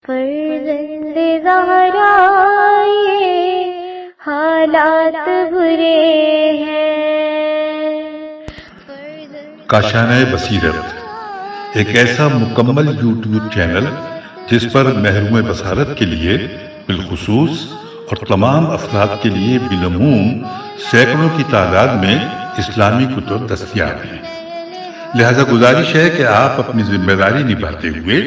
فرزند زہرا یہ حالات برے ہیں۔ کاشانۂ بصیرت ایک ایسا مکمل یوٹیوب چینل جس پر محروم بصارت کے لیے بالخصوص اور تمام افراد کے لیے بالعموم سینکڑوں کی تعداد میں اسلامی کتب دستیاب ہیں۔ لہذا گزارش ہے کہ آپ اپنی ذمہ داری نبھاتے ہوئے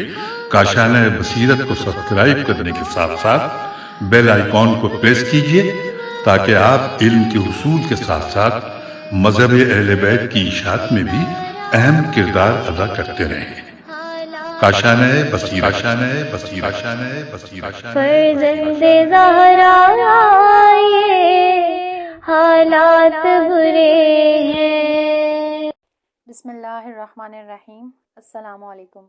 کاشانۂ بصیرت کو سبسکرائب کرنے کے ساتھ ساتھ بیل آئیکن کو پریس کیجیے تاکہ آپ علم کے حصول کے ساتھ ساتھ مذہب اہل بیت کی اشاعت میں بھی اہم کردار ادا کرتے رہیں۔ کاشانۂ بصیرت، کاشانۂ بصیرت، کاشانۂ بصیرت۔ فرزند زہرا یہ حالات برے ہیں۔ بسم اللہ الرحمن الرحیم۔ السلام علیکم۔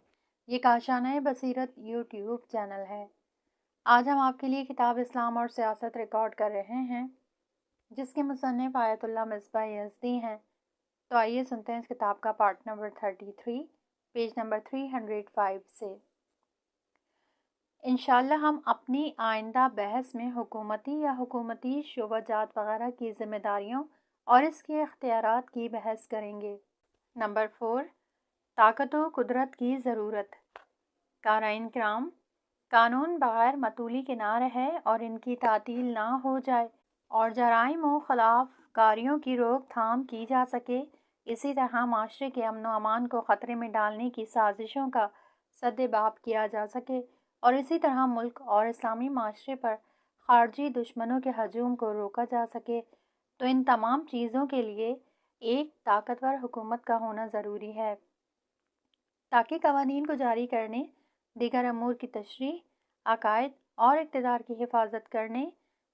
یہ کاشانۂ بصیرت یوٹیوب چینل ہے۔ آج ہم آپ کے لیے کتاب اسلام اور سیاست ریکارڈ کر رہے ہیں جس کے مصنف آیت اللہ مصباح یزدی ہیں۔ تو آئیے سنتے ہیں اس کتاب کا پارٹ نمبر 33 پیج نمبر 305 سے۔ انشاءاللہ ہم اپنی آئندہ بحث میں حکومتی یا حکومتی شعبہ جات وغیرہ کی ذمہ داریوں اور اس کے اختیارات کی بحث کریں گے۔ نمبر 4، طاقت و قدرت کی ضرورت۔ قارئین کرام، قانون بغیر متولی کے نہ رہے اور ان کی تعطیل نہ ہو جائے اور جرائم و خلاف کاریوں کی روک تھام کی جا سکے، اسی طرح معاشرے کے امن و امان کو خطرے میں ڈالنے کی سازشوں کا سد باب کیا جا سکے اور اسی طرح ملک اور اسلامی معاشرے پر خارجی دشمنوں کے ہجوم کو روکا جا سکے، تو ان تمام چیزوں کے لیے ایک طاقتور حکومت کا ہونا ضروری ہے تاکہ قوانین کو جاری کرنے، دیگر امور کی تشریح، عقائد اور اقتدار کی حفاظت کرنے،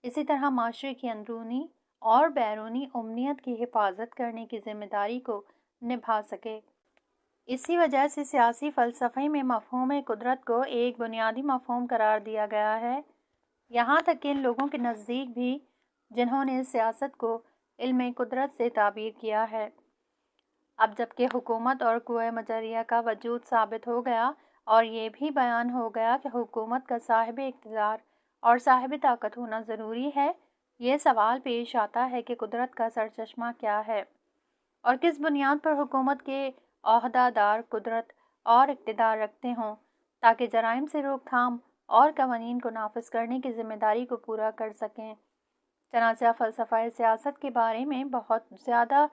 اسی طرح معاشرے کی اندرونی اور بیرونی امنیت کی حفاظت کرنے کی ذمہ داری کو نبھا سکے۔ اسی وجہ سے سیاسی فلسفے میں مفہوم قدرت کو ایک بنیادی مفہوم قرار دیا گیا ہے، یہاں تک کہ ان لوگوں کے نزدیک بھی جنہوں نے سیاست کو علم قدرت سے تعبیر کیا ہے۔ اب جب کہ حکومت اور قوہ مجریہ کا وجود ثابت ہو گیا اور یہ بھی بیان ہو گیا کہ حکومت کا صاحب اقتدار اور صاحب طاقت ہونا ضروری ہے، یہ سوال پیش آتا ہے کہ قدرت کا سرچشمہ کیا ہے اور کس بنیاد پر حکومت کے عہدہ دار قدرت اور اقتدار رکھتے ہوں تاکہ جرائم سے روک تھام اور قوانین کو نافذ کرنے کی ذمہ داری کو پورا کر سکیں۔ چنانچہ فلسفہ سیاست کے بارے میں بہت زیادہ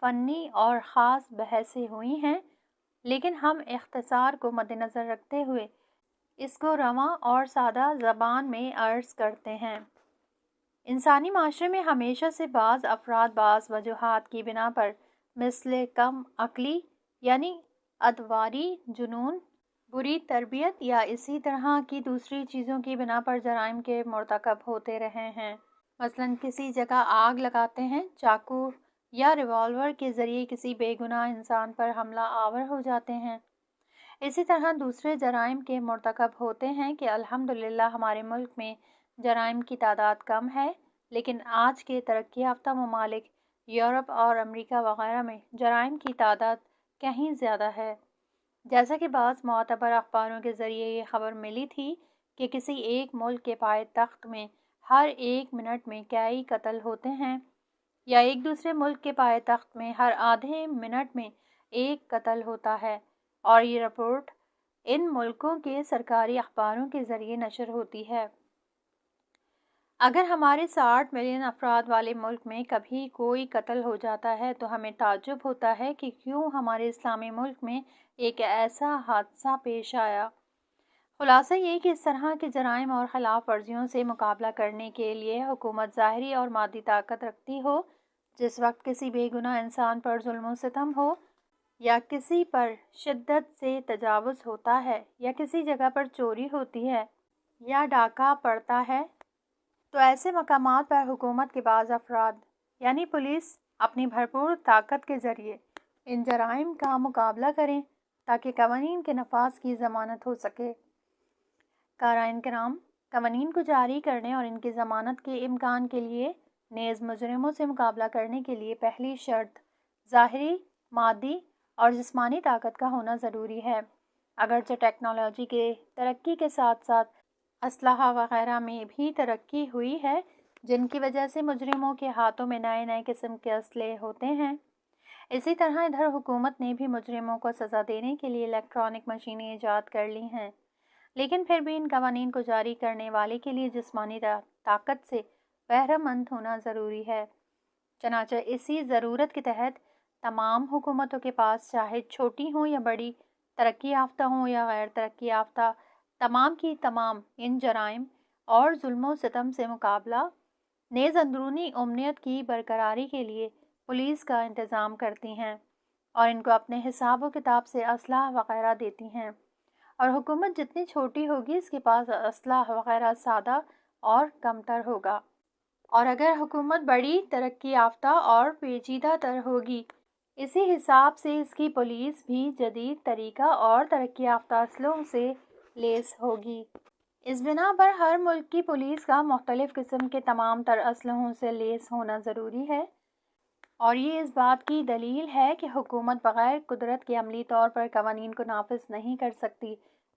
فنی اور خاص بحثیں ہوئی ہیں، لیکن ہم اختصار کو مد نظر رکھتے ہوئے اس کو رواں اور سادہ زبان میں عرض کرتے ہیں۔ انسانی معاشرے میں ہمیشہ سے بعض افراد بعض وجوہات کی بنا پر مثل کم عقلی یعنی ادواری، جنون، بری تربیت یا اسی طرح کی دوسری چیزوں کی بنا پر جرائم کے مرتکب ہوتے رہے ہیں۔ مثلاً کسی جگہ آگ لگاتے ہیں، چاقو یا ریوالور کے ذریعے کسی بے گناہ انسان پر حملہ آور ہو جاتے ہیں۔ اسی طرح دوسرے جرائم کے مرتکب ہوتے ہیں کہ الحمدللہ ہمارے ملک میں جرائم کی تعداد کم ہے، لیکن آج کے ترقی یافتہ ممالک یورپ اور امریکہ وغیرہ میں جرائم کی تعداد کہیں زیادہ ہے۔ جیسا کہ بعض معتبر اخباروں کے ذریعے یہ خبر ملی تھی کہ کسی ایک ملک کے پائے تخت میں ہر 1 منٹ میں کئی قتل ہوتے ہیں، یا ایک دوسرے ملک کے پائے تخت میں ہر آدھے منٹ میں 1 قتل ہوتا ہے، اور یہ رپورٹ ان ملکوں کے سرکاری اخباروں کے ذریعے نشر ہوتی ہے۔ اگر ہمارے 60 ملین افراد والے ملک میں کبھی کوئی قتل ہو جاتا ہے تو ہمیں تعجب ہوتا ہے کہ کیوں ہمارے اسلامی ملک میں ایک ایسا حادثہ پیش آیا۔ خلاصہ یہ کہ اس طرح کے جرائم اور خلاف ورزیوں سے مقابلہ کرنے کے لیے حکومت ظاہری اور مادی طاقت رکھتی ہو، جس وقت کسی بے گناہ انسان پر ظلم و ستم ہو یا کسی پر شدت سے تجاوز ہوتا ہے یا کسی جگہ پر چوری ہوتی ہے یا ڈاکہ پڑتا ہے، تو ایسے مقامات پر حکومت کے بعض افراد یعنی پولیس اپنی بھرپور طاقت کے ذریعے ان جرائم کا مقابلہ کریں تاکہ قوانین کے نفاذ کی ضمانت ہو سکے۔ قارئین کرام، قوانین کو جاری کرنے اور ان کی ضمانت کے امکان کے لیے نیز مجرموں سے مقابلہ کرنے کے لیے پہلی شرط ظاہری، مادی اور جسمانی طاقت کا ہونا ضروری ہے۔ اگرچہ ٹیکنالوجی کے ترقی کے ساتھ ساتھ اسلحہ وغیرہ میں بھی ترقی ہوئی ہے، جن کی وجہ سے مجرموں کے ہاتھوں میں نئے نئے قسم کے اسلحے ہوتے ہیں۔ اسی طرح ادھر حکومت نے بھی مجرموں کو سزا دینے کے لیے الیکٹرانک مشینیں ایجاد کر لی ہیں، لیکن پھر بھی ان قوانین کو جاری کرنے والے کے لیے جسمانی طاقت سے بہرہ مند ہونا ضروری ہے۔ چنانچہ اسی ضرورت کے تحت تمام حکومتوں کے پاس، چاہے چھوٹی ہوں یا بڑی، ترقی یافتہ ہوں یا غیر ترقی یافتہ، تمام کی تمام ان جرائم اور ظلم و ستم سے مقابلہ نیز اندرونی امنیت کی برقراری کے لیے پولیس کا انتظام کرتی ہیں اور ان کو اپنے حساب و کتاب سے اسلحہ وغیرہ دیتی ہیں، اور حکومت جتنی چھوٹی ہوگی اس کے پاس اسلحہ وغیرہ سادہ اور کم تر ہوگا، اور اگر حکومت بڑی، ترقی یافتہ اور پیچیدہ تر ہوگی، اسی حساب سے اس کی پولیس بھی جدید طریقہ اور ترقی یافتہ اسلحوں سے لیس ہوگی۔ اس بنا پر ہر ملک کی پولیس کا مختلف قسم کے تمام تر اسلحوں سے لیس ہونا ضروری ہے، اور یہ اس بات کی دلیل ہے کہ حکومت بغیر قدرت کے عملی طور پر قوانین کو نافذ نہیں کر سکتی۔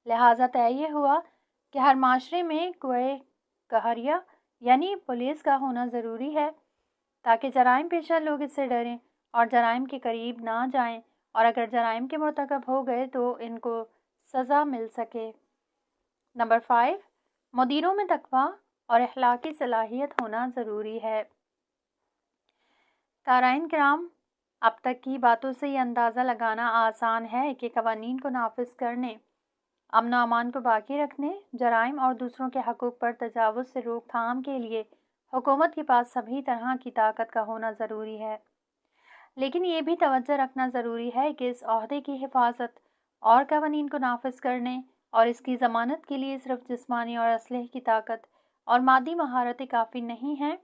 لہٰذا طے یہ ہوا کہ ہر معاشرے میں قوہ قہریہ یعنی پولیس کا ہونا ضروری ہے، تاکہ جرائم پیشہ لوگ اس سے ڈریں اور جرائم کے قریب نہ جائیں، اور اگر جرائم کے مرتکب ہو گئے تو ان کو سزا مل سکے۔ نمبر 5، مدیروں میں تقویٰ اور اخلاقی صلاحیت ہونا ضروری ہے۔ قارئین کرام، اب تک کی باتوں سے یہ اندازہ لگانا آسان ہے کہ قوانین کو نافذ کرنے، امن و امان کو باقی رکھنے، جرائم اور دوسروں کے حقوق پر تجاوز سے روک تھام کے لیے حکومت کے پاس سبھی طرح کی طاقت کا ہونا ضروری ہے، لیکن یہ بھی توجہ رکھنا ضروری ہے کہ اس عہدے کی حفاظت اور قوانین کو نافذ کرنے اور اس کی ضمانت کے لیے صرف جسمانی اور اسلحے کی طاقت اور مادی مہارتیں کافی نہیں ہیں،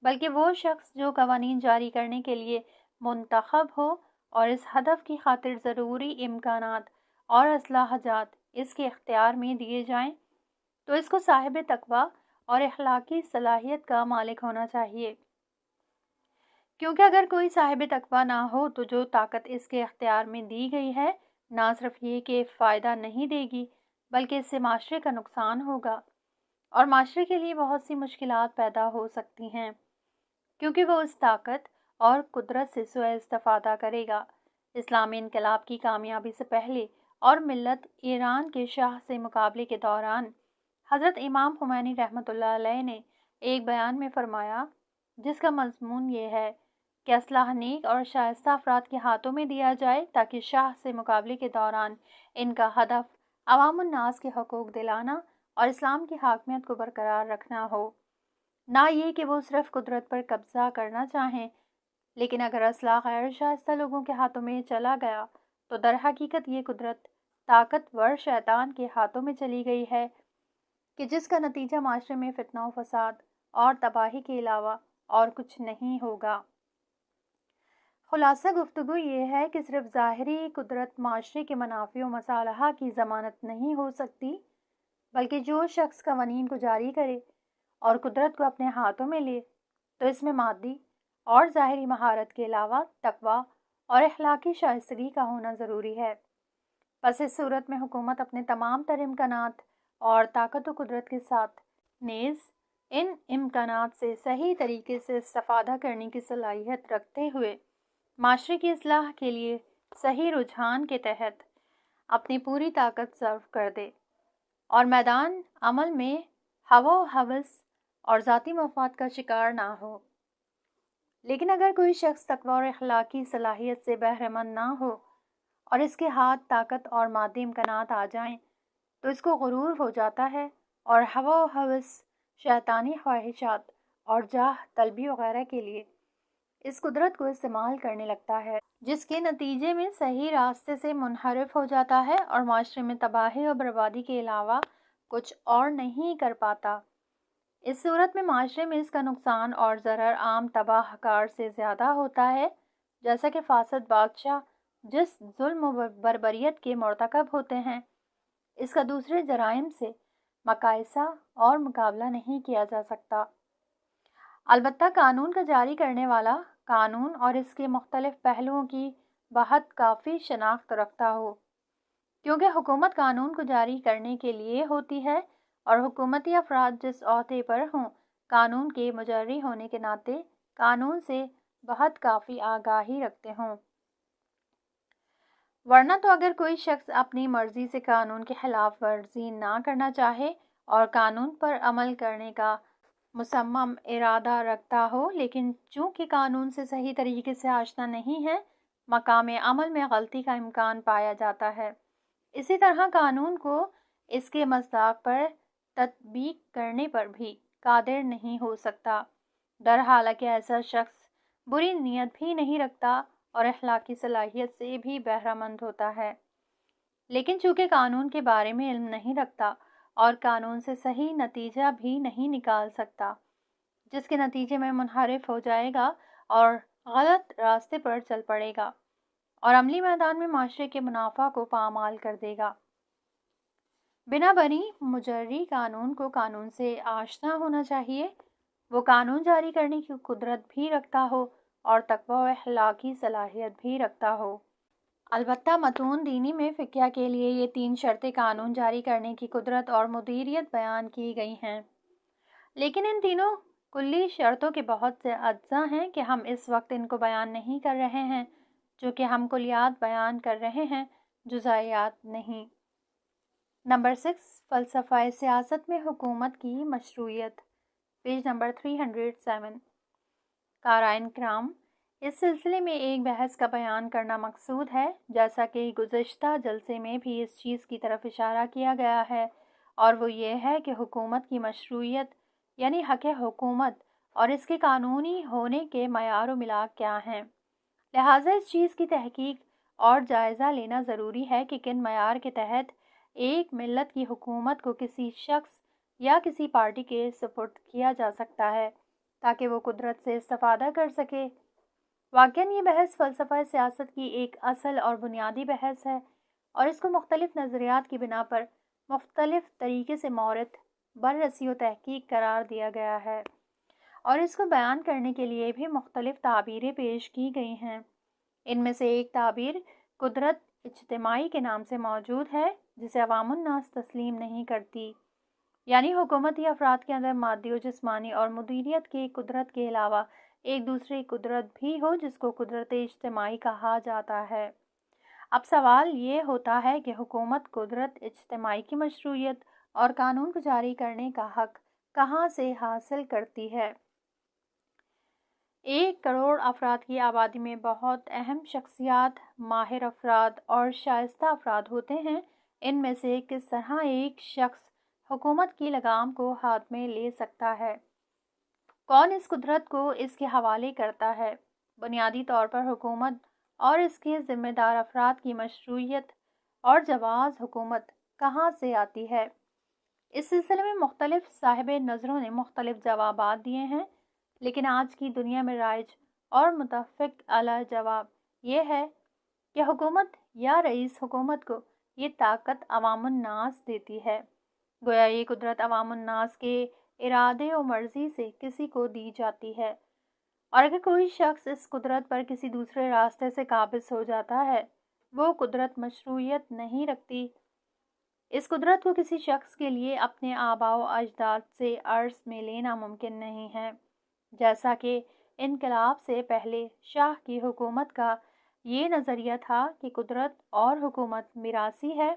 بلکہ وہ شخص جو قوانین جاری کرنے کے لیے منتخب ہو اور اس ہدف کی خاطر ضروری امکانات اور اسلحہ جات اس کے اختیار میں دیے جائیں، تو اس کو صاحب تقویٰ اور اخلاقی صلاحیت کا مالک ہونا چاہیے، کیونکہ اگر کوئی صاحب تقویٰ نہ ہو تو جو طاقت اس کے اختیار میں دی گئی ہے نہ صرف یہ کہ فائدہ نہیں دے گی بلکہ اس سے معاشرے کا نقصان ہوگا، اور معاشرے کے لیے بہت سی مشکلات پیدا ہو سکتی ہیں، کیونکہ وہ اس طاقت اور قدرت سے سوء استفادہ کرے گا۔ اسلامی انقلاب کی کامیابی سے پہلے اور ملت ایران کے شاہ سے مقابلے کے دوران حضرت امام خمینی رحمۃ اللہ علیہ نے ایک بیان میں فرمایا، جس کا مضمون یہ ہے کہ اسلحہ نیک اور شائستہ افراد کے ہاتھوں میں دیا جائے تاکہ شاہ سے مقابلے کے دوران ان کا ہدف عوام الناس کے حقوق دلانا اور اسلام کی حاکمیت کو برقرار رکھنا ہو، نہ یہ کہ وہ صرف قدرت پر قبضہ کرنا چاہیں۔ لیکن اگر اسلحہ غیر شائستہ لوگوں کے ہاتھوں میں چلا گیا تو در حقیقت یہ قدرت طاقتور شیطان کے ہاتھوں میں چلی گئی ہے، کہ جس کا نتیجہ معاشرے میں فتنہ و فساد اور تباہی کے علاوہ اور کچھ نہیں ہوگا۔ خلاصہ گفتگو یہ ہے کہ صرف ظاہری قدرت معاشرے کے منافع و مصالحہ کی ضمانت نہیں ہو سکتی، بلکہ جو شخص قوانین کو جاری کرے اور قدرت کو اپنے ہاتھوں میں لے تو اس میں مادی اور ظاہری مہارت کے علاوہ تقویٰ اور اخلاقی شائستگی کا ہونا ضروری ہے۔ پس اس صورت میں حکومت اپنے تمام تر امکانات اور طاقت و قدرت کے ساتھ نیز ان امکانات سے صحیح طریقے سے استفادہ کرنے کی صلاحیت رکھتے ہوئے معاشرے کی اصلاح کے لیے صحیح رجحان کے تحت اپنی پوری طاقت صرف کر دے اور میدان عمل میں ہوا و ہوس اور ذاتی مفاد کا شکار نہ ہو۔ لیکن اگر کوئی شخص تقویٰ اور اخلاقی صلاحیت سے بہرہ مند نہ ہو اور اس کے ہاتھ طاقت اور مادی امکانات آ جائیں تو اس کو غرور ہو جاتا ہے اور ہوا و ہوس، شیطانی خواہشات اور جاہ طلبی وغیرہ کے لیے اس قدرت کو استعمال کرنے لگتا ہے، جس کے نتیجے میں صحیح راستے سے منحرف ہو جاتا ہے اور معاشرے میں تباہی اور بربادی کے علاوہ کچھ اور نہیں کر پاتا۔ اس صورت میں معاشرے میں اس کا نقصان اور ضرر عام تباہ کار سے زیادہ ہوتا ہے، جیسا کہ فاسد بادشاہ جس ظلم و بربریت کے مرتکب ہوتے ہیں، اس کا دوسرے جرائم سے مقایسہ اور مقابلہ نہیں کیا جا سکتا۔ البتہ قانون کا جاری کرنے والا قانون اور اس کے مختلف پہلوؤں کی بہت کافی شناخت رکھتا ہو، کیونکہ حکومت قانون کو جاری کرنے کے لیے ہوتی ہے اور حکومتی افراد جس عہدے پر ہوں قانون کے مجری ہونے کے ناطے قانون سے بہت کافی آگاہی رکھتے ہوں، ورنہ تو اگر کوئی شخص اپنی مرضی سے قانون کی خلاف ورزی نہ کرنا چاہے اور قانون پر عمل کرنے کا مصمم ارادہ رکھتا ہو لیکن چونکہ قانون سے صحیح طریقے سے آشنا نہیں ہے، مقام عمل میں غلطی کا امکان پایا جاتا ہے۔ اسی طرح قانون کو اس کے مصداق پر تطبیق کرنے پر بھی قادر نہیں ہو سکتا، در حالانکہ ایسا شخص بری نیت بھی نہیں رکھتا اور اخلاقی صلاحیت سے بھی بہرہ مند ہوتا ہے، لیکن چونکہ قانون کے بارے میں علم نہیں رکھتا اور قانون سے صحیح نتیجہ بھی نہیں نکال سکتا، جس کے نتیجے میں منحرف ہو جائے گا اور غلط راستے پر چل پڑے گا اور عملی میدان میں معاشرے کے منافع کو پامال کر دے گا۔ بنا بری مجری قانون کو قانون سے آشنا ہونا چاہیے، وہ قانون جاری کرنے کی قدرت بھی رکھتا ہو اور تقویٰ و اخلاقی صلاحیت بھی رکھتا ہو۔ البتہ متون دینی میں فقہ کے لیے یہ 3 شرطیں قانون جاری کرنے کی قدرت اور مدیریت بیان کی گئی ہیں، لیکن ان تینوں کلی شرطوں کے بہت سے اجزاء ہیں کہ ہم اس وقت ان کو بیان نہیں کر رہے ہیں، چونکہ ہم کلیات بیان کر رہے ہیں، جزئیات نہیں۔ نمبر 6، فلسفہ سیاست میں حکومت کی مشروعیت، پیج نمبر 307۔ قارئین کرام، اس سلسلے میں ایک بحث کا بیان کرنا مقصود ہے، جیسا کہ گزشتہ جلسے میں بھی اس چیز کی طرف اشارہ کیا گیا ہے، اور وہ یہ ہے کہ حکومت کی مشروعیت یعنی حق حکومت اور اس کے قانونی ہونے کے معیار و ملاک کیا ہیں۔ لہٰذا اس چیز کی تحقیق اور جائزہ لینا ضروری ہے کہ کن معیار کے تحت ایک ملت کی حکومت کو کسی شخص یا کسی پارٹی کے سپرد کیا جا سکتا ہے تاکہ وہ قدرت سے استفادہ کر سکے۔ واقعاً یہ بحث فلسفہ سیاست کی ایک اصل اور بنیادی بحث ہے اور اس کو مختلف نظریات کی بنا پر مختلف طریقے سے مورد بررسی و تحقیق قرار دیا گیا ہے اور اس کو بیان کرنے کے لیے بھی مختلف تعبیریں پیش کی گئی ہیں۔ ان میں سے ایک تعبیر قدرت اجتماعی کے نام سے موجود ہے، جسے عوام الناس تسلیم نہیں کرتی، یعنی حکومتی افراد کے اندر مادی و جسمانی اور مدیریت کی قدرت کے علاوہ ایک دوسری قدرت بھی ہو جس کو قدرت اجتماعی کہا جاتا ہے۔ اب سوال یہ ہوتا ہے کہ حکومت قدرت اجتماعی کی مشروعیت اور قانون کو جاری کرنے کا حق کہاں سے حاصل کرتی ہے؟ 1 کروڑ افراد کی آبادی میں بہت اہم شخصیات، ماہر افراد اور شائستہ افراد ہوتے ہیں۔ ان میں سے کس طرح ایک شخص حکومت کی لگام کو ہاتھ میں لے سکتا ہے؟ کون اس قدرت کو اس کے حوالے کرتا ہے؟ بنیادی طور پر حکومت اور اس کے ذمہ دار افراد کی مشروعیت اور جواز حکومت کہاں سے آتی ہے؟ اس سلسلے میں مختلف صاحب نظروں نے مختلف جوابات دیے ہیں، لیکن آج کی دنیا میں رائج اور متفق علیہ جواب یہ ہے کہ حکومت یا رئیس حکومت کو یہ طاقت عوام الناس دیتی ہے، گویا یہ قدرت عوام الناس کے ارادے و مرضی سے کسی کو دی جاتی ہے، اور اگر کوئی شخص اس قدرت پر کسی دوسرے راستے سے قابض ہو جاتا ہے، وہ قدرت مشروعیت نہیں رکھتی۔ اس قدرت کو کسی شخص کے لیے اپنے آباء و اجداد سے عرض میں لینا ممکن نہیں ہے، جیسا کہ انقلاب سے پہلے شاہ کی حکومت کا یہ نظریہ تھا کہ قدرت اور حکومت میراثی ہے۔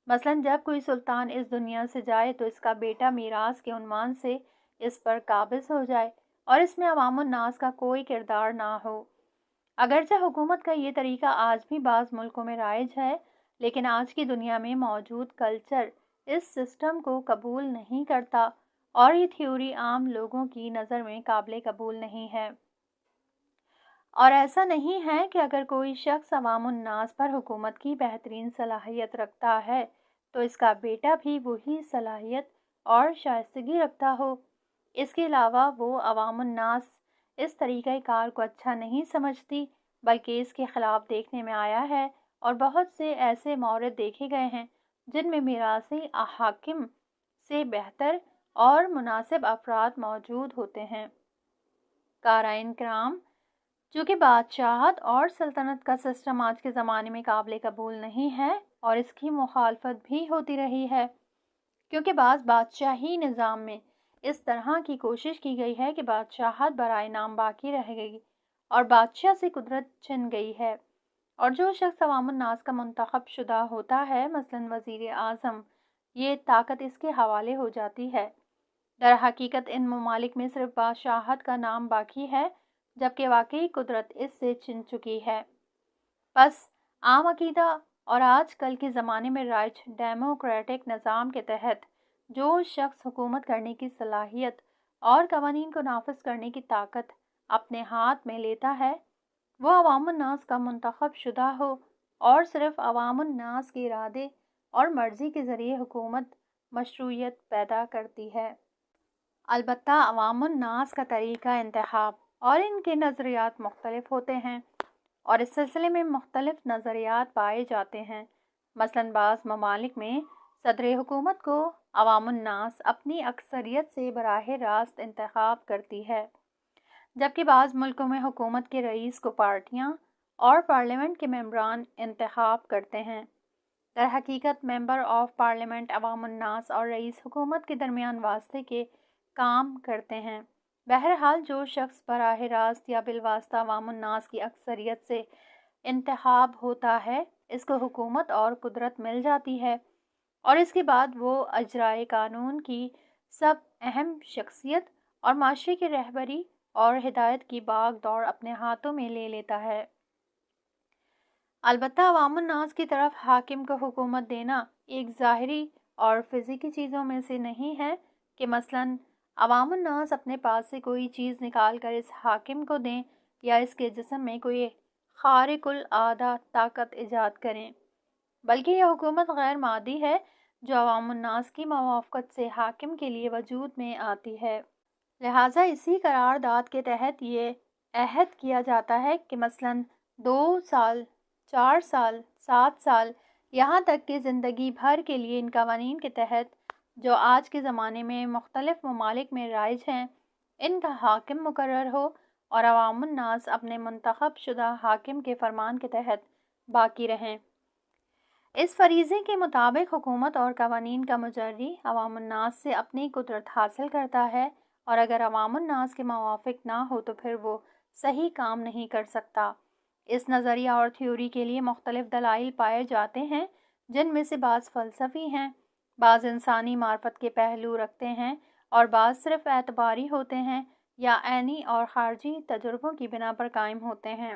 مثلاً جب کوئی سلطان اس دنیا سے جائے تو اس کا بیٹا میراث کے عنوان سے اس پر قابض ہو جائے اور اس میں عوام الناس کا کوئی کردار نہ ہو۔ اگرچہ حکومت کا یہ طریقہ آج بھی بعض ملکوں میں رائج ہے، لیکن آج کی دنیا میں موجود کلچر اس سسٹم کو قبول نہیں کرتا اور یہ تھیوری عام لوگوں کی نظر میں قابل قبول نہیں ہے۔ اور ایسا نہیں ہے کہ اگر کوئی شخص عوام الناس پر حکومت کی بہترین صلاحیت رکھتا ہے تو اس کا بیٹا بھی وہی صلاحیت اور شائستگی رکھتا ہو۔ اس کے علاوہ وہ عوام الناس اس طریقہ کار کو اچھا نہیں سمجھتی، بلکہ اس کے خلاف دیکھنے میں آیا ہے اور بہت سے ایسے مورد دیکھے گئے ہیں جن میں میراثی حاکم سے بہتر اور مناسب افراد موجود ہوتے ہیں۔ قارئین کرام، چونکہ بادشاہت اور سلطنت کا سسٹم آج کے زمانے میں قابل قبول نہیں ہے اور اس کی مخالفت بھی ہوتی رہی ہے، کیونکہ بعض بادشاہی نظام میں اس طرح کی کوشش کی گئی ہے کہ بادشاہت برائے نام باقی رہ گئی اور بادشاہ سے قدرت چھن گئی ہے، اور جو شخص عوام الناس کا منتخب شدہ ہوتا ہے، مثلاً وزیر اعظم، یہ طاقت اس کے حوالے ہو جاتی ہے۔ در حقیقت ان ممالک میں صرف بادشاہت کا نام باقی ہے، جبکہ واقعی قدرت اس سے چھن چکی ہے۔ بس عام عقیدہ اور آج کل کے زمانے میں رائج ڈیموکریٹک نظام کے تحت جو شخص حکومت کرنے کی صلاحیت اور قوانین کو نافذ کرنے کی طاقت اپنے ہاتھ میں لیتا ہے، وہ عوام الناس کا منتخب شدہ ہو اور صرف عوام الناس کے ارادے اور مرضی کے ذریعے حکومت مشروعیت پیدا کرتی ہے۔ البتہ عوام الناس کا طریقہ انتخاب اور ان کے نظریات مختلف ہوتے ہیں، اور اس سلسلے میں مختلف نظریات پائے جاتے ہیں۔ مثلاً بعض ممالک میں صدر حکومت کو عوام الناس اپنی اکثریت سے براہ راست انتخاب کرتی ہے، جبکہ بعض ملکوں میں حکومت کے رئیس کو پارٹیاں اور پارلیمنٹ کے ممبران انتخاب کرتے ہیں۔ در حقیقت ممبر آف پارلیمنٹ عوام الناس اور رئیس حکومت کے درمیان واسطے کے کام کرتے ہیں۔ بہرحال جو شخص براہ راست یا بالواسطہ عوام الناس کی اکثریت سے انتخاب ہوتا ہے، اس کو حکومت اور قدرت مل جاتی ہے، اور اس کے بعد وہ اجرائے قانون کی سب اہم شخصیت اور معاشرے کی رہبری اور ہدایت کی باغ دوڑ اپنے ہاتھوں میں لے لیتا ہے۔ البتہ عوام الناس کی طرف حاکم کو حکومت دینا ایک ظاہری اور فزیکی چیزوں میں سے نہیں ہے کہ مثلاً عوام الناس اپنے پاس سے کوئی چیز نکال کر اس حاکم کو دیں یا اس کے جسم میں کوئی خارق العادہ طاقت ایجاد کریں، بلکہ یہ حکومت غیر مادی ہے جو عوام الناس کی موافقت سے حاکم کے لیے وجود میں آتی ہے۔ لہٰذا اسی قرارداد کے تحت یہ عہد کیا جاتا ہے کہ مثلاً 2 سال، 4 سال، 7 سال، یہاں تک کہ زندگی بھر کے لیے ان قوانین کے تحت جو آج کے زمانے میں مختلف ممالک میں رائج ہیں، ان کا حاکم مقرر ہو اور عوام الناس اپنے منتخب شدہ حاکم کے فرمان کے تحت باقی رہیں۔ اس فریضے کے مطابق حکومت اور قوانین کا مجری عوام الناس سے اپنی قدرت حاصل کرتا ہے، اور اگر عوام الناس کے موافق نہ ہو تو پھر وہ صحیح کام نہیں کر سکتا۔ اس نظریہ اور تھیوری کے لیے مختلف دلائل پائے جاتے ہیں، جن میں سے بعض فلسفی ہیں، بعض انسانی معرفت کے پہلو رکھتے ہیں، اور بعض صرف اعتباری ہوتے ہیں یا عینی اور خارجی تجربوں کی بنا پر قائم ہوتے ہیں۔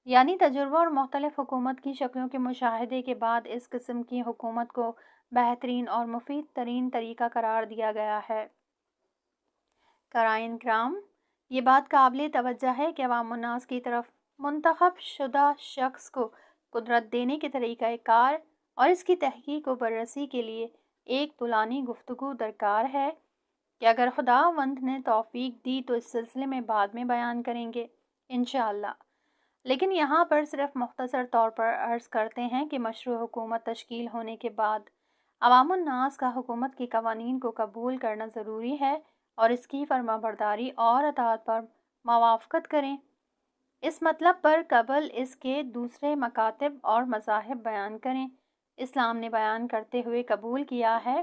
یعنی تجربہ اور مختلف حکومت کی شکلوں کے مشاہدے کے بعد اس قسم کی حکومت کو بہترین اور مفید ترین طریقہ قرار دیا گیا ہے۔ قرائن کرام، یہ بات قابل توجہ ہے کہ عوام الناس کی طرف منتخب شدہ شخص کو قدرت دینے کے طریقہ کار اور اس کی تحقیق و بررسی کے لیے ایک طولانی گفتگو درکار ہے کہ اگر خداوند نے توفیق دی تو اس سلسلے میں بعد میں بیان کریں گے انشاءاللہ، لیکن یہاں پر صرف مختصر طور پر عرض کرتے ہیں کہ مشروع حکومت تشکیل ہونے کے بعد عوام الناس کا حکومت کے قوانین کو قبول کرنا ضروری ہے اور اس کی فرما برداری اور اطاعت پر موافقت کریں۔ اس مطلب پر قبل اس کے دوسرے مکاتب اور مذاہب بیان کریں۔ اسلام نے بیان کرتے ہوئے قبول کیا ہے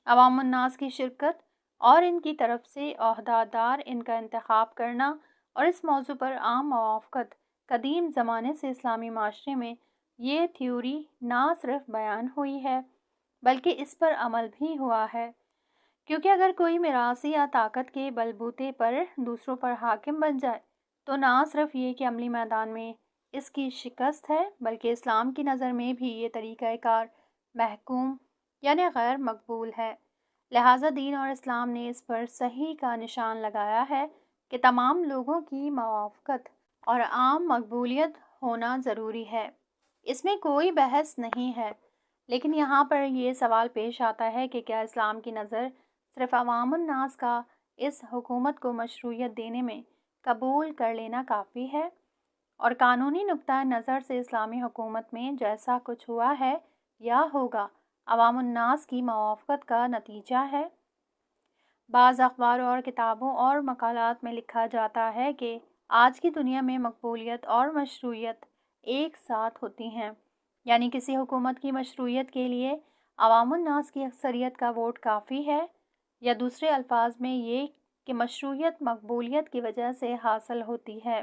عوام الناس کی شرکت اور ان کی طرف سے عہدہ دار ان کا انتخاب کرنا، اور اس موضوع پر عام موافقت قدیم زمانے سے اسلامی معاشرے میں یہ تھیوری نہ صرف بیان ہوئی ہے بلکہ اس پر عمل بھی ہوا ہے، کیونکہ اگر کوئی میراثی یا طاقت کے بلبوتے پر دوسروں پر حاکم بن جائے تو نہ صرف یہ کہ عملی میدان میں اس کی شکست ہے بلکہ اسلام کی نظر میں بھی یہ طریقہ کار محکوم یعنی غیر مقبول ہے۔ لہٰذا دین اور اسلام نے اس پر صحیح کا نشان لگایا ہے کہ تمام لوگوں کی موافقت اور عام مقبولیت ہونا ضروری ہے، اس میں کوئی بحث نہیں ہے۔ لیکن یہاں پر یہ سوال پیش آتا ہے کہ کیا اسلام کی نظر صرف عوام الناس کا اس حکومت کو مشروعیت دینے میں قبول کر لینا کافی ہے، اور قانونی نقطہ نظر سے اسلامی حکومت میں جیسا کچھ ہوا ہے یا ہوگا عوام الناس کی موافقت کا نتیجہ ہے؟ بعض اخباروں اور کتابوں اور مقالات میں لکھا جاتا ہے کہ آج کی دنیا میں مقبولیت اور مشروعیت ایک ساتھ ہوتی ہیں، یعنی کسی حکومت کی مشروعیت کے لیے عوام الناس کی اکثریت کا ووٹ کافی ہے، یا دوسرے الفاظ میں یہ کہ مشروعیت مقبولیت کی وجہ سے حاصل ہوتی ہے۔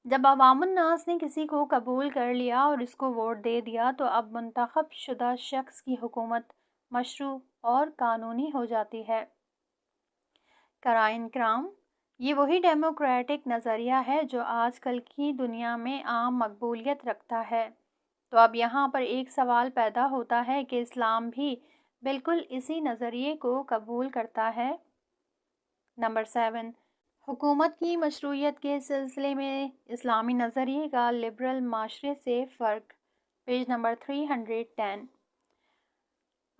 جب عوام الناس نے کسی کو قبول کر لیا اور اس کو ووٹ دے دیا تو اب منتخب شدہ شخص کی حکومت مشروع اور قانونی ہو جاتی ہے۔ قرائن کرام، یہ وہی ڈیموکریٹک نظریہ ہے جو آج کل کی دنیا میں عام مقبولیت رکھتا ہے۔ تو اب یہاں پر ایک سوال پیدا ہوتا ہے کہ اسلام بھی بالکل اسی نظریے کو قبول کرتا ہے۔ نمبر 7، حکومت کی مشروعیت کے سلسلے میں اسلامی نظریے کا لبرل معاشرے سے فرق، پیج نمبر 310۔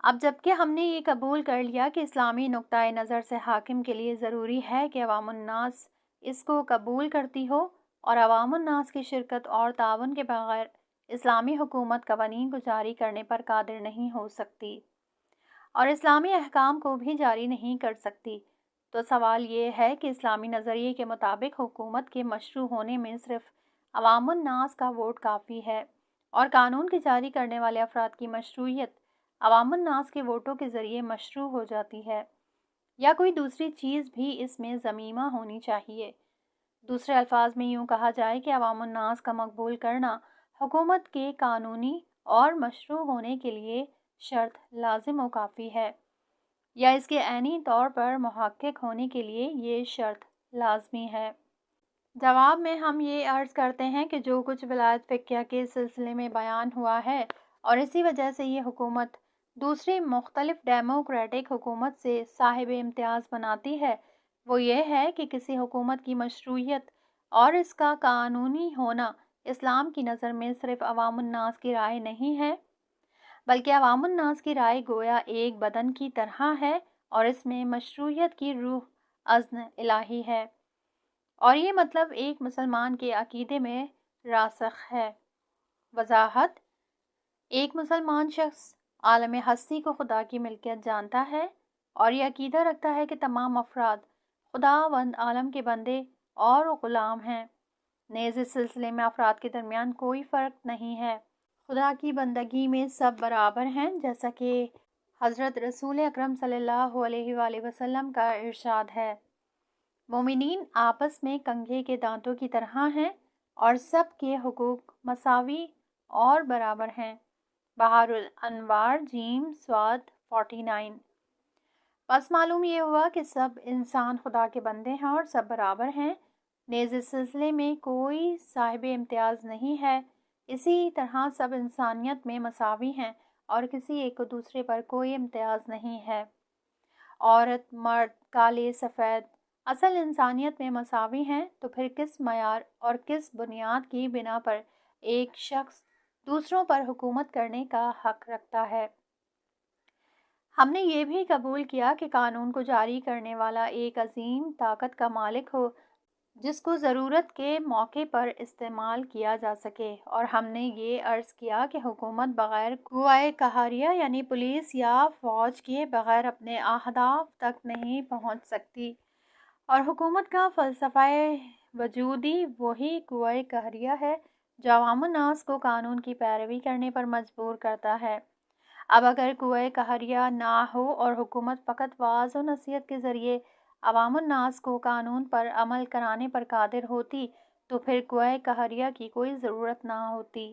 اب جبکہ ہم نے یہ قبول کر لیا کہ اسلامی نقطۂ نظر سے حاکم کے لیے ضروری ہے کہ عوام الناس اس کو قبول کرتی ہو، اور عوام الناس کی شرکت اور تعاون کے بغیر اسلامی حکومت قوانین کو جاری کرنے پر قادر نہیں ہو سکتی اور اسلامی احکام کو بھی جاری نہیں کر سکتی، تو سوال یہ ہے کہ اسلامی نظریے کے مطابق حکومت کے مشروع ہونے میں صرف عوام الناس کا ووٹ کافی ہے، اور قانون کے جاری کرنے والے افراد کی مشروعیت عوام الناس کے ووٹوں کے ذریعے مشروع ہو جاتی ہے، یا کوئی دوسری چیز بھی اس میں ضمیمہ ہونی چاہیے۔ دوسرے الفاظ میں یوں کہا جائے کہ عوام الناس کا مقبول کرنا حکومت کے قانونی اور مشروع ہونے کے لیے شرط لازم و کافی ہے، یا اس کے عینی طور پر محقق ہونے کے لیے یہ شرط لازمی ہے۔ جواب میں ہم یہ عرض کرتے ہیں کہ جو کچھ ولایت فقیہ کے سلسلے میں بیان ہوا ہے اور اسی وجہ سے یہ حکومت دوسری مختلف ڈیموکریٹک حکومت سے صاحب امتیاز بناتی ہے، وہ یہ ہے کہ کسی حکومت کی مشروعیت اور اس کا قانونی ہونا اسلام کی نظر میں صرف عوام الناس کی رائے نہیں ہے، بلکہ عوام الناس کی رائے گویا ایک بدن کی طرح ہے، اور اس میں مشروعیت کی روح اذن الہی ہے، اور یہ مطلب ایک مسلمان کے عقیدے میں راسخ ہے۔ وضاحت: ایک مسلمان شخص عالم ہستی کو خدا کی ملکیت جانتا ہے اور یہ عقیدہ رکھتا ہے کہ تمام افراد خداوند عالم کے بندے اور غلام ہیں، نیز اس سلسلے میں افراد کے درمیان کوئی فرق نہیں ہے، خدا کی بندگی میں سب برابر ہیں، جیسا کہ حضرت رسول اکرم صلی اللہ علیہ وآلہ وسلم کا ارشاد ہے۔ مومنین آپس میں کنگھے کے دانتوں کی طرح ہیں اور سب کے حقوق مساوی اور برابر ہیں۔ بحر الانوار جیم سواد 49۔ بس معلوم یہ ہوا کہ سب انسان خدا کے بندے ہیں اور سب برابر ہیں، نیز اس سلسلے میں کوئی صاحب امتیاز نہیں ہے، اسی طرح سب انسانیت میں مساوی ہیں اور کسی ایک کو دوسرے پر کوئی امتیاز نہیں ہے۔ عورت، مرد، کالے، سفید اصل انسانیت میں مساوی ہیں، تو پھر کس معیار اور کس بنیاد کی بنا پر ایک شخص دوسروں پر حکومت کرنے کا حق رکھتا ہے؟ ہم نے یہ بھی قبول کیا کہ قانون کو جاری کرنے والا ایک عظیم طاقت کا مالک ہو جس کو ضرورت کے موقع پر استعمال کیا جا سکے، اور ہم نے یہ عرض کیا کہ حکومت بغیر قوائے قہریہ یعنی پولیس یا فوج کے بغیر اپنے اہداف تک نہیں پہنچ سکتی، اور حکومت کا فلسفہ وجودی وہی قوائے قہریہ ہے جو عوام الناس کو قانون کی پیروی کرنے پر مجبور کرتا ہے۔ اب اگر قوائے قہریہ نہ ہو اور حکومت فقط وعظ و نصیحت کے ذریعے عوام الناس کو قانون پر عمل کرانے پر قادر ہوتی تو پھر قوائے قہریہ کی کوئی ضرورت نہ ہوتی،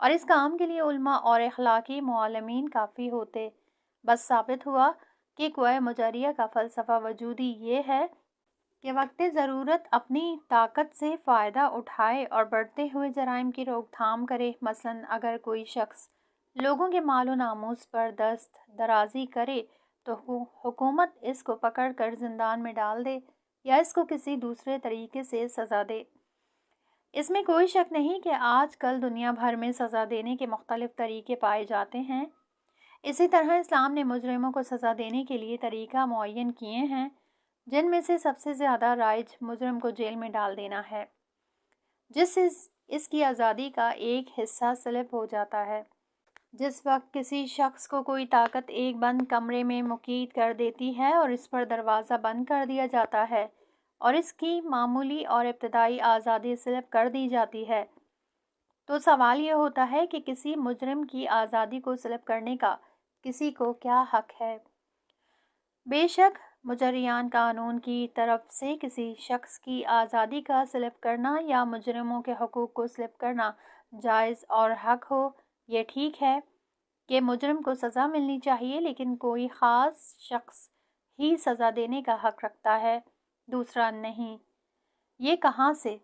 اور اس کام کے لیے علماء اور اخلاقی معلمین کافی ہوتے۔ بس ثابت ہوا کہ قوائے مجریہ کا فلسفہ وجودی یہ ہے کہ وقت ضرورت اپنی طاقت سے فائدہ اٹھائے اور بڑھتے ہوئے جرائم کی روک تھام کرے۔ مثلاً اگر کوئی شخص لوگوں کے مال و ناموس پر دست درازی کرے تو حکومت اس کو پکڑ کر زندان میں ڈال دے یا اس کو کسی دوسرے طریقے سے سزا دے۔ اس میں کوئی شک نہیں کہ آج کل دنیا بھر میں سزا دینے کے مختلف طریقے پائے جاتے ہیں۔ اسی طرح اسلام نے مجرموں کو سزا دینے کے لیے طریقہ معین کیے ہیں، جن میں سے سب سے زیادہ رائج مجرم کو جیل میں ڈال دینا ہے، جس سے اس کی آزادی کا ایک حصہ سلب ہو جاتا ہے۔ جس وقت کسی شخص کو کوئی طاقت ایک بند کمرے میں مقید کر دیتی ہے اور اس پر دروازہ بند کر دیا جاتا ہے اور اس کی معمولی اور ابتدائی آزادی سلب کر دی جاتی ہے، تو سوال یہ ہوتا ہے کہ کسی مجرم کی آزادی کو سلب کرنے کا کسی کو کیا حق ہے؟ بے شک مجریان قانون کی طرف سے کسی شخص کی آزادی کا سلب کرنا یا مجرموں کے حقوق کو سلب کرنا جائز اور حق ہو، یہ ٹھیک ہے کہ مجرم کو سزا ملنی چاہیے، لیکن کوئی خاص شخص ہی سزا دینے کا حق رکھتا ہے، دوسرا نہیں۔ یہ کہاں سے؟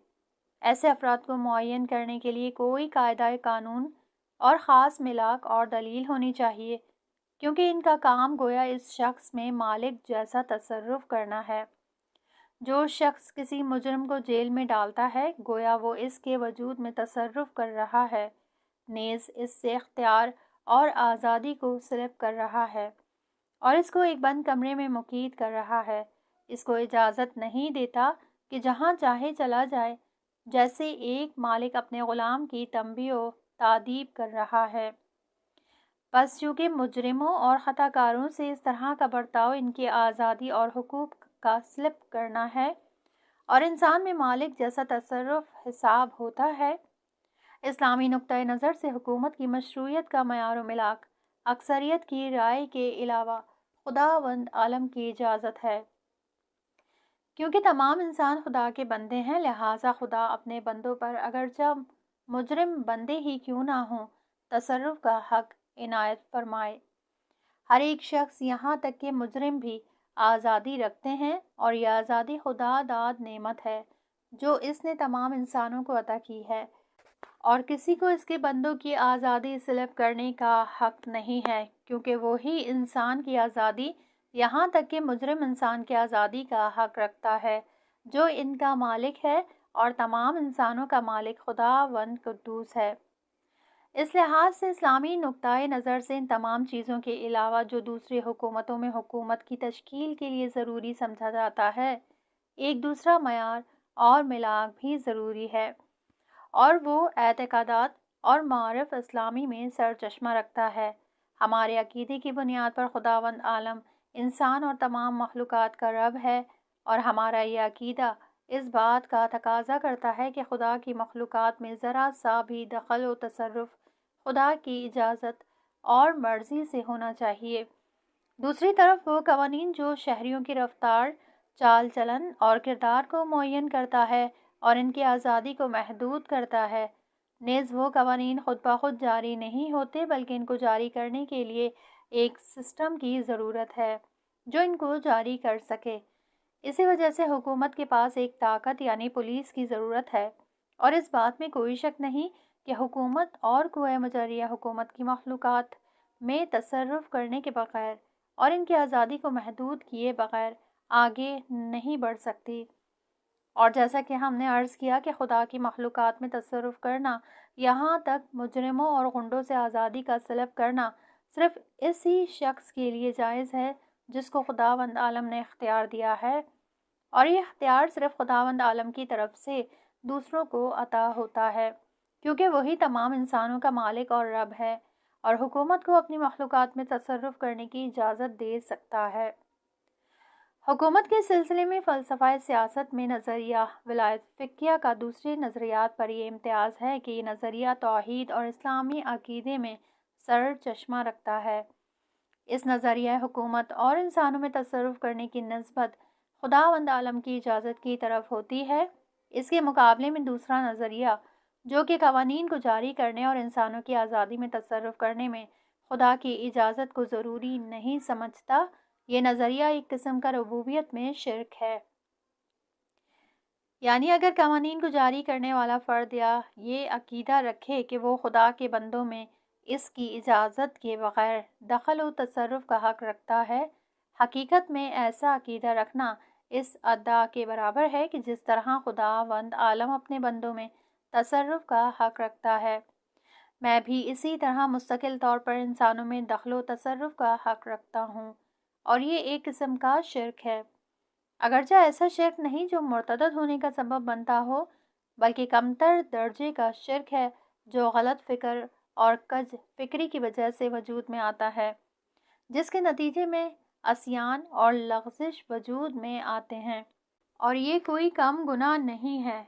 ایسے افراد کو معین کرنے کے لیے کوئی قاعدہ قانون اور خاص ملاک اور دلیل ہونی چاہیے، کیونکہ ان کا کام گویا اس شخص میں مالک جیسا تصرف کرنا ہے۔ جو شخص کسی مجرم کو جیل میں ڈالتا ہے، گویا وہ اس کے وجود میں تصرف کر رہا ہے، نیز اس سے اختیار اور آزادی کو سلب کر رہا ہے، اور اس کو ایک بند کمرے میں مقید کر رہا ہے۔ اس کو اجازت نہیں دیتا کہ جہاں چاہے چلا جائے، جیسے ایک مالک اپنے غلام کی تنبیہ و تادیب کر رہا ہے۔ بس چونکہ مجرموں اور خطا کاروں سے اس طرح کا برتاؤ ان کی آزادی اور حقوق کا سلب کرنا ہے، اور انسان میں مالک جیسا تصرف حساب ہوتا ہے، اسلامی نقطۂ نظر سے حکومت کی مشروعیت کا معیار و ملاک اکثریت کی رائے کے علاوہ خداوند عالم کی اجازت ہے۔ کیونکہ تمام انسان خدا کے بندے ہیں، لہٰذا خدا اپنے بندوں پر اگرچہ مجرم بندے ہی کیوں نہ ہوں تصرف کا حق عنایت فرمائے۔ ہر ایک شخص یہاں تک کہ مجرم بھی آزادی رکھتے ہیں، اور یہ آزادی خدا داد نعمت ہے جو اس نے تمام انسانوں کو عطا کی ہے، اور کسی کو اس کے بندوں کی آزادی سلب کرنے کا حق نہیں ہے، کیونکہ وہی انسان کی آزادی یہاں تک کہ مجرم انسان کی آزادی کا حق رکھتا ہے جو ان کا مالک ہے، اور تمام انسانوں کا مالک خداوند قدوس ہے۔ اس لحاظ سے اسلامی نقطۂ نظر سے ان تمام چیزوں کے علاوہ جو دوسری حکومتوں میں حکومت کی تشکیل کے لیے ضروری سمجھا جاتا ہے، ایک دوسرا معیار اور ملاک بھی ضروری ہے، اور وہ اعتقادات اور معارف اسلامی میں سرچشمہ رکھتا ہے۔ ہمارے عقیدے کی بنیاد پر خداوند عالم انسان اور تمام مخلوقات کا رب ہے، اور ہمارا یہ عقیدہ اس بات کا تقاضا کرتا ہے کہ خدا کی مخلوقات میں ذرا سا بھی دخل و تصرف خدا کی اجازت اور مرضی سے ہونا چاہیے۔ دوسری طرف وہ قوانین جو شہریوں کی رفتار، چال چلن اور کردار کو معین کرتا ہے اور ان کی آزادی کو محدود کرتا ہے، نیز وہ قوانین خود بخود جاری نہیں ہوتے، بلکہ ان کو جاری کرنے کے لیے ایک سسٹم کی ضرورت ہے جو ان کو جاری کر سکے۔ اسی وجہ سے حکومت کے پاس ایک طاقت یعنی پولیس کی ضرورت ہے، اور اس بات میں کوئی شک نہیں کہ حکومت اور قوہ مجریہ حکومت کی مخلوقات میں تصرف کرنے کے بغیر اور ان کی آزادی کو محدود کیے بغیر آگے نہیں بڑھ سکتی۔ اور جیسا کہ ہم نے عرض کیا کہ خدا کی مخلوقات میں تصرف کرنا، یہاں تک مجرموں اور غنڈوں سے آزادی کا سلب کرنا، صرف اسی شخص کے لیے جائز ہے جس کو خداوند عالم نے اختیار دیا ہے، اور یہ اختیار صرف خداوند عالم کی طرف سے دوسروں کو عطا ہوتا ہے، کیونکہ وہی تمام انسانوں کا مالک اور رب ہے، اور حکومت کو اپنی مخلوقات میں تصرف کرنے کی اجازت دے سکتا ہے۔ حکومت کے سلسلے میں فلسفہ سیاست میں نظریہ ولایت فقیہ کا دوسرے نظریات پر یہ امتیاز ہے کہ یہ نظریہ توحید اور اسلامی عقیدے میں سر چشمہ رکھتا ہے۔ اس نظریہ حکومت اور انسانوں میں تصرف کرنے کی نسبت خداوند عالم کی اجازت کی طرف ہوتی ہے۔ اس کے مقابلے میں دوسرا نظریہ جو کہ قوانین کو جاری کرنے اور انسانوں کی آزادی میں تصرف کرنے میں خدا کی اجازت کو ضروری نہیں سمجھتا، یہ نظریہ ایک قسم کا ربوبیت میں شرک ہے۔ یعنی اگر قوانین کو جاری کرنے والا فرد یا یہ عقیدہ رکھے کہ وہ خدا کے بندوں میں اس کی اجازت کے بغیر دخل و تصرف کا حق رکھتا ہے، حقیقت میں ایسا عقیدہ رکھنا اس ادعا کے برابر ہے کہ جس طرح خداوند عالم اپنے بندوں میں تصرف کا حق رکھتا ہے، میں بھی اسی طرح مستقل طور پر انسانوں میں دخل و تصرف کا حق رکھتا ہوں، اور یہ ایک قسم کا شرک ہے۔ اگرچہ ایسا شرک نہیں جو مرتد ہونے کا سبب بنتا ہو، بلکہ کمتر درجے کا شرک ہے جو غلط فکر اور کج فکری کی وجہ سے وجود میں آتا ہے، جس کے نتیجے میں عصیان اور لغزش وجود میں آتے ہیں، اور یہ کوئی کم گناہ نہیں ہے۔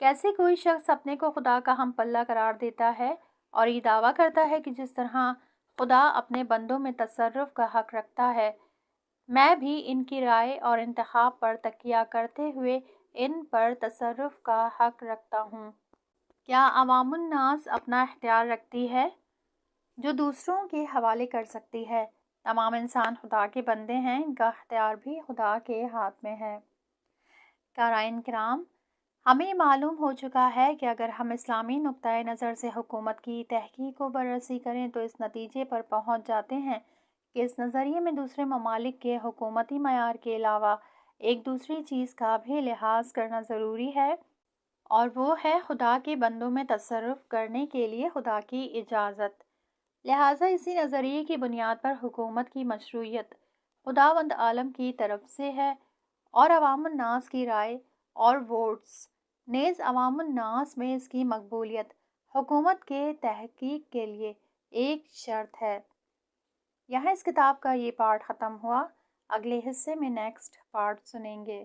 کیسے کوئی شخص اپنے کو خدا کا ہم پلہ قرار دیتا ہے اور یہ دعویٰ کرتا ہے کہ جس طرح خدا اپنے بندوں میں تصرف کا حق رکھتا ہے، میں بھی ان کی رائے اور انتخاب پر تکیہ کرتے ہوئے ان پر تصرف کا حق رکھتا ہوں۔ کیا عوام الناس اپنا اختیار رکھتی ہے جو دوسروں کے حوالے کر سکتی ہے؟ تمام انسان خدا کے بندے ہیں، ان کا اختیار بھی خدا کے ہاتھ میں ہے۔ قارئین کرام، ہمیں معلوم ہو چکا ہے کہ اگر ہم اسلامی نقطۂ نظر سے حکومت کی تحقیق و بررسی کریں تو اس نتیجے پر پہنچ جاتے ہیں کہ اس نظریے میں دوسرے ممالک کے حکومتی معیار کے علاوہ ایک دوسری چیز کا بھی لحاظ کرنا ضروری ہے، اور وہ ہے خدا کے بندوں میں تصرف کرنے کے لیے خدا کی اجازت۔ لہٰذا اسی نظریے کی بنیاد پر حکومت کی مشروعیت خداوند عالم کی طرف سے ہے، اور عوام الناس کی رائے اور ووٹس نیز عوام الناس میں اس کی مقبولیت حکومت کے تحقیق کے لیے ایک شرط ہے۔ یہاں اس کتاب کا یہ پارٹ ختم ہوا، اگلے حصے میں نیکسٹ پارٹ سنیں گے۔